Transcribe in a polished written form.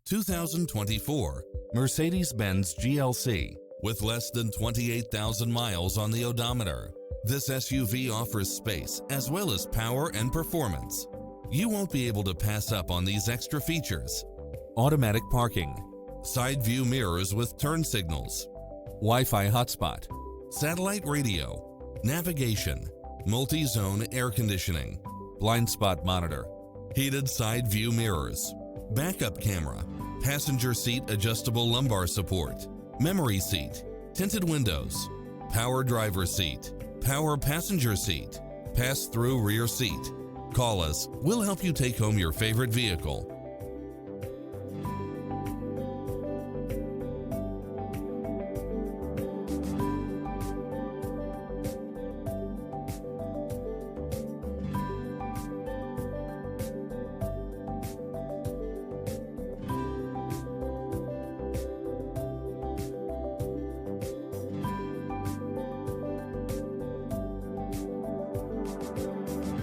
2024 Mercedes-Benz GLC. With less than 28,000 miles on the odometer, this SUV offers space as well as power and performance. You won't be able to pass up on these extra features: automatic parking, side view mirrors with turn signals, Wi-Fi hotspot, satellite radio, navigation, multi-zone air conditioning, blind spot monitor, heated side view mirrors, backup camera, passenger seat adjustable lumbar support, memory seat, tinted windows, power driver seat, power passenger seat, pass-through rear seat. Call us. We'll help you take home your favorite vehicle.